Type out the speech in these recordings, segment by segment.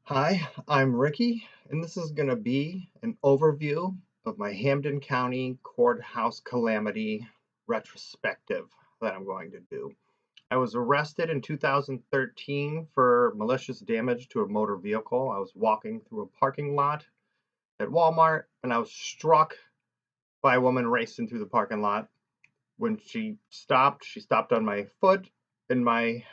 Hi, I'm Ricky, and this is going to be an overview of my Hampden County Courthouse Calamity retrospective that I'm going to do. I was arrested in 2013 for malicious damage to a motor vehicle. I was walking through a parking lot at Walmart, and I was struck by a woman racing through the parking lot. When she stopped on my foot. In my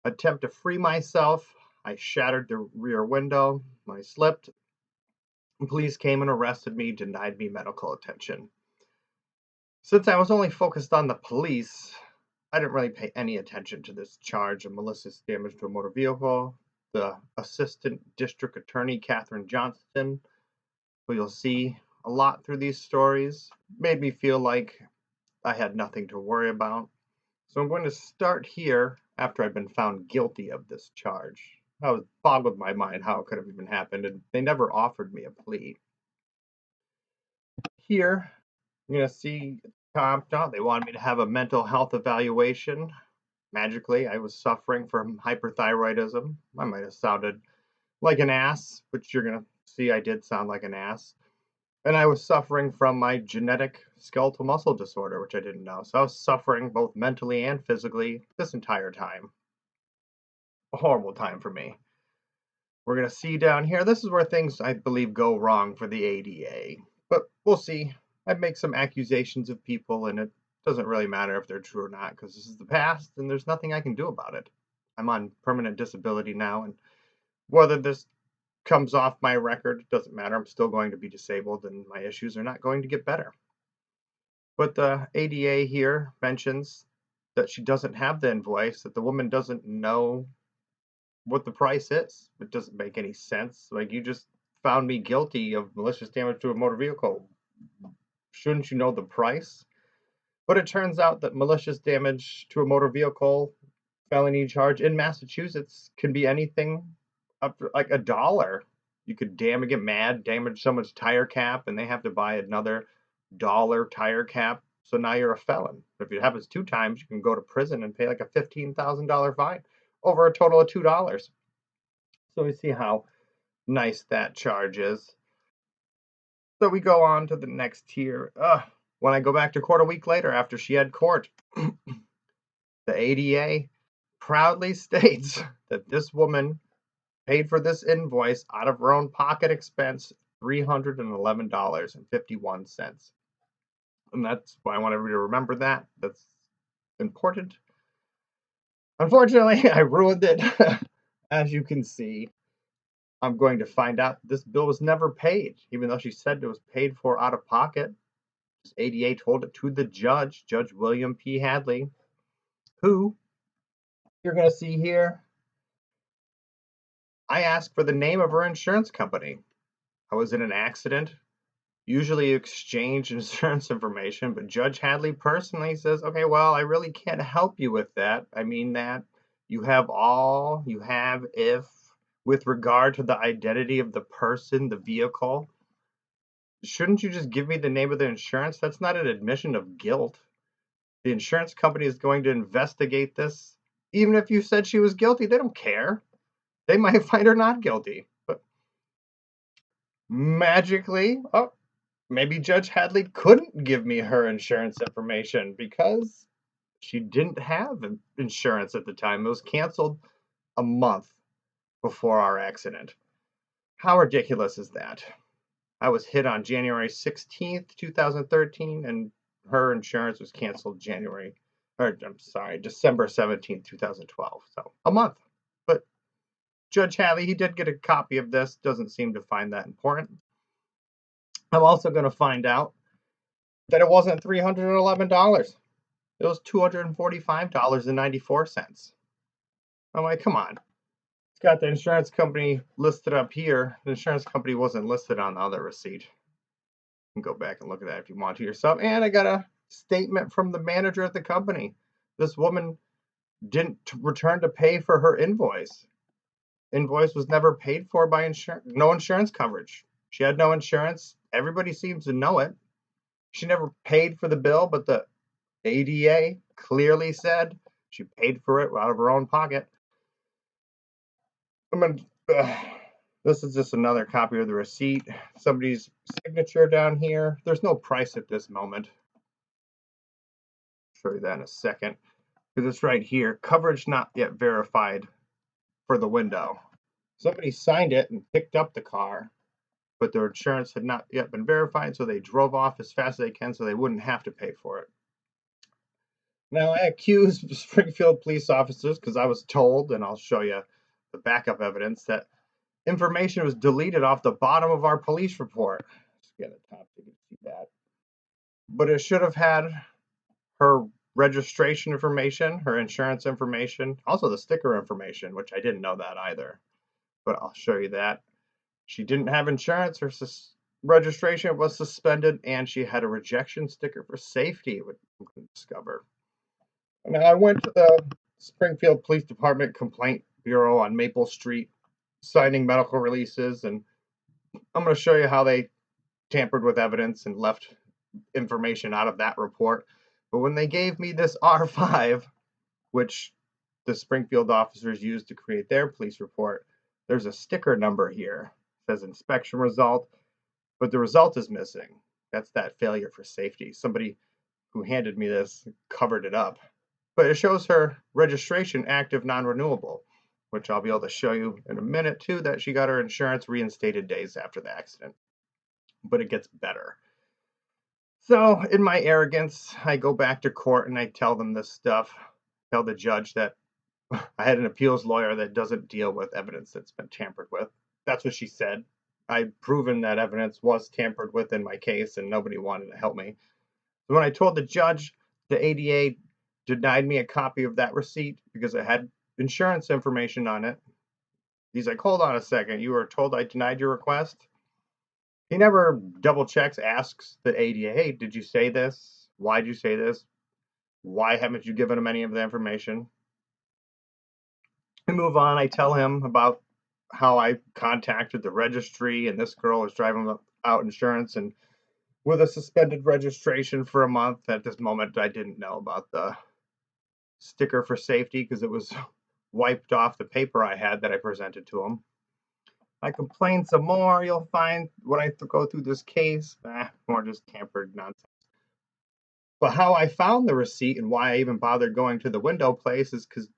attempt to free myself, I shattered the rear window. I slipped. Police came and arrested me, denied me medical attention. Since I was only focused on the police, I didn't really pay any attention to this charge of malicious damage to a motor vehicle. The Assistant District Attorney, Catherine Johnston, who you'll see a lot through these stories, made me feel like I had nothing to worry about. So I'm going to start here after I've been found guilty of this charge. I was boggled my mind how it could have even happened, and they never offered me a plea. Here, you're going to see they wanted me to have a mental health evaluation. Magically, I was suffering from hyperthyroidism. I might have sounded like an ass, which you're going to see I did sound like an ass. And I was suffering from my genetic skeletal muscle disorder, which I didn't know. So I was suffering both mentally and physically this entire time. A horrible time for me. We're going to see down here, this is where things I believe go wrong for the ADA. But we'll see. I make some accusations of people, and it doesn't really matter if they're true or not because this is the past and there's nothing I can do about it. I'm on permanent disability now, and whether this comes off my record doesn't matter. I'm still going to be disabled, and my issues are not going to get better. But the ADA here mentions that she doesn't have the invoice, that the woman doesn't know what the price is. It doesn't make any sense. Like, you just found me guilty of malicious damage to a motor vehicle. Shouldn't you know the price? But it turns out that malicious damage to a motor vehicle felony charge in Massachusetts can be anything up to like $1. You could get mad, damage someone's tire cap, and they have to buy another dollar tire cap. So now you're a felon. If it happens 2 times, you can go to prison and pay like a $15,000 fine over a total of $2. So we see how nice that charge is. So we go on to the next tier. When I go back to court a week later after she had court, the ADA proudly states that this woman paid for this invoice out of her own pocket expense, $311.51. And that's why I want everybody to remember that. That's important. Unfortunately, I ruined it. As you can see, I'm going to find out this bill was never paid, even though she said it was paid for out of pocket. ADA told it to the judge, Judge William P. Hadley, who you're going to see here. I asked for the name of her insurance company. I was in an accident. Usually you exchange insurance information, but Judge Hadley personally says, okay, well, I really can't help you with that. I mean that you have if, with regard to the identity of the person, the vehicle, shouldn't you just give me the name of the insurance? That's not an admission of guilt. The insurance company is going to investigate this. Even if you said she was guilty, they don't care. They might find her not guilty. But magically, maybe Judge Hadley couldn't give me her insurance information because she didn't have insurance at the time. It was canceled a month before our accident. How ridiculous is that? I was hit on January 16th, 2013, and her insurance was canceled December 17th, 2012. So a month. But Judge Hadley, he did get a copy of this, doesn't seem to find that important. I'm also going to find out that it wasn't $311. It was $245.94. I'm like, come on. It's got the insurance company listed up here. The insurance company wasn't listed on the other receipt. You can go back and look at that if you want to yourself. And I got a statement from the manager at the company. This woman didn't return to pay for her invoice. Invoice was never paid for by insurance. No insurance coverage. She had no insurance. Everybody seems to know it. She never paid for the bill, but the ADA clearly said she paid for it out of her own pocket. I'm gonna. This is just another copy of the receipt. Somebody's signature down here. There's no price at this moment. Show you that in a second because it's right here. Coverage not yet verified for the window. Somebody signed it and picked up the car, but their insurance had not yet been verified, so they drove off as fast as they can so they wouldn't have to pay for it. Now, I accused Springfield police officers because I was told, and I'll show you the backup evidence, that information was deleted off the bottom of our police report. Let's get a top so you can see that. But it should have had her registration information, her insurance information, also the sticker information, which I didn't know that either. But I'll show you that. She didn't have insurance. Her registration was suspended, and she had a rejection sticker for safety, which we can discover. Now, I went to the Springfield Police Department Complaint Bureau on Maple Street, signing medical releases, and I'm going to show you how they tampered with evidence and left information out of that report. But when they gave me this R5, which the Springfield officers used to create their police report, there's a sticker number here. It says inspection result, but the result is missing. That's that failure for safety. Somebody who handed me this covered it up. But it shows her registration active non-renewable, which I'll be able to show you in a minute too, that she got her insurance reinstated days after the accident. But it gets better. So in my arrogance, I go back to court and I tell them this stuff, tell the judge that I had an appeals lawyer that doesn't deal with evidence that's been tampered with. That's what she said. I'd proven that evidence was tampered with in my case and nobody wanted to help me. When I told the judge, the ADA denied me a copy of that receipt because it had insurance information on it. He's like, hold on a second. You were told I denied your request? He never double checks, asks the ADA, hey, did you say this? Why did you say this? Why haven't you given him any of the information? I move on. I tell him about how I contacted the registry and this girl was driving out insurance and with a suspended registration for a month. At this moment, I didn't know about the sticker for safety because it was wiped off the paper I had that I presented to him. I complained some more. You'll find when I go through this case, more just tampered nonsense. But how I found the receipt and why I even bothered going to the window place is because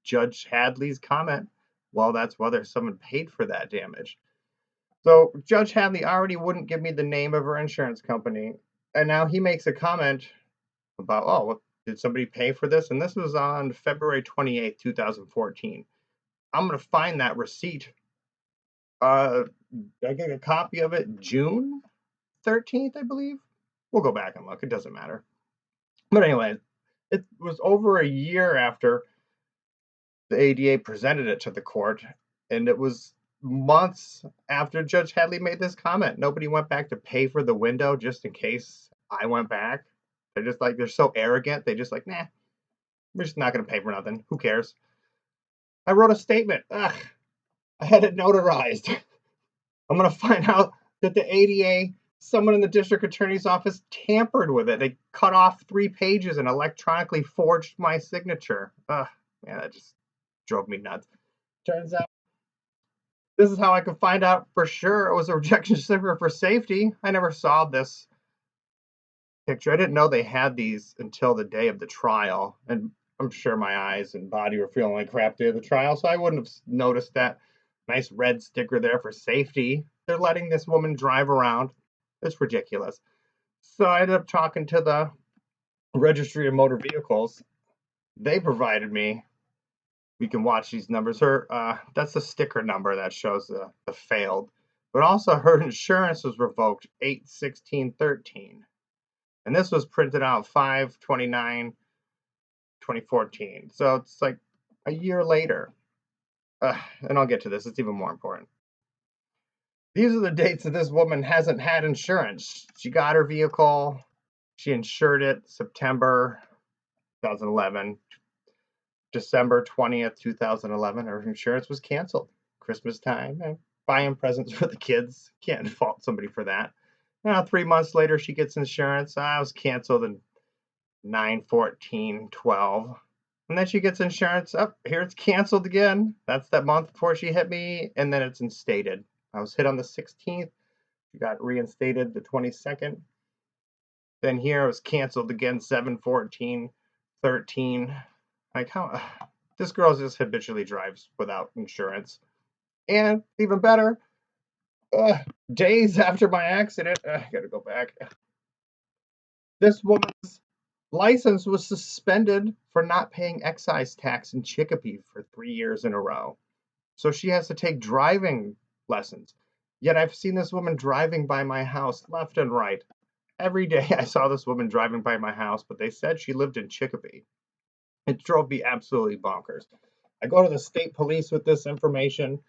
Judge Hadley's comment. Well, that's whether someone paid for that damage. So Judge Hadley already wouldn't give me the name of her insurance company, and now he makes a comment about, oh, well, did somebody pay for this? And this was on February 28th, 2014. I'm going to find that receipt. I get a copy of it June 13th, I believe. We'll go back and look. It doesn't matter. But anyway, it was over a year after the ADA presented it to the court, and it was months after Judge Hadley made this comment. Nobody went back to pay for the window just in case I went back. They're just like, they're so arrogant. They just like, nah, we're just not going to pay for nothing. Who cares? I wrote a statement. Ugh, I had it notarized. I'm going to find out that the ADA, someone in the district attorney's office tampered with it. They cut off 3 pages and electronically forged my signature. Ugh, man, that just drove me nuts. Turns out this is how I could find out for sure it was a rejection sticker for safety. I never saw this picture. I didn't know they had these until the day of the trial. And I'm sure my eyes and body were feeling like crap day of the trial, so I wouldn't have noticed that nice red sticker there for safety. They're letting this woman drive around. It's ridiculous. So I ended up talking to the Registry of Motor Vehicles. They provided me. We can watch these numbers. That's the sticker number that shows the failed. But also her insurance was revoked 8/16/13. And this was printed out 5/29/2014. So it's like a year later. And I'll get to this. It's even more important. These are the dates that this woman hasn't had insurance. She got her vehicle. She insured it September 2011. December 20th, 2011, her insurance was canceled. Christmas time, buying presents for the kids. Can't fault somebody for that. Now, 3 months later, she gets insurance. I was canceled in 9/14/12. And then she gets insurance. Up here, it's canceled again. That's that month before she hit me, and then it's instated. I was hit on the 16th. She got reinstated the 22nd. Then here it was canceled again 7/14, 13. Like how this girl just habitually drives without insurance. And even better, days after my accident, I gotta go back. This woman's license was suspended for not paying excise tax in Chicopee for 3 years in a row. So she has to take driving lessons. Yet I've seen this woman driving by my house left and right. Every day I saw this woman driving by my house, but they said she lived in Chicopee. It drove me absolutely bonkers. I go to the state police with this information.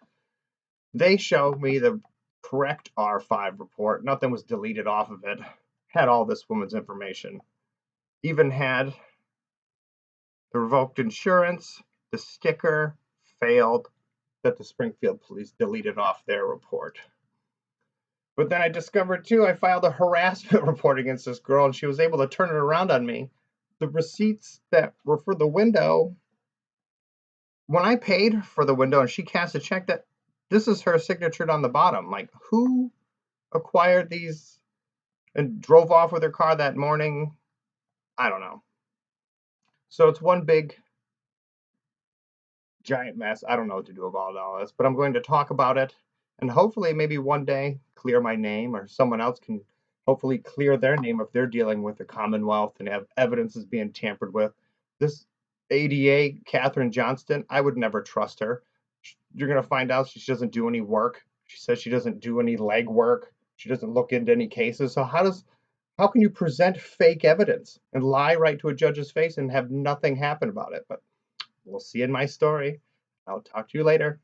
They show me the correct R5 report. Nothing was deleted off of it. Had all this woman's information. Even had the revoked insurance, the sticker failed that the Springfield police deleted off their report. But then I discovered too, I filed a harassment report against this girl and she was able to turn it around on me. The receipts that were for the window, when I paid for the window and she cast a check, that this is her signature on the bottom. Like, who acquired these and drove off with her car that morning? I don't know. So it's one big giant mess. I don't know what to do about all this, but I'm going to talk about it and hopefully maybe one day clear my name or someone else can hopefully clear their name if they're dealing with the Commonwealth and have evidence is being tampered with. This ADA, Katherine Johnston, I would never trust her. You're going to find out she doesn't do any work. She says she doesn't do any leg work. She doesn't look into any cases. So how can you present fake evidence and lie right to a judge's face and have nothing happen about it? But we'll see in my story. I'll talk to you later.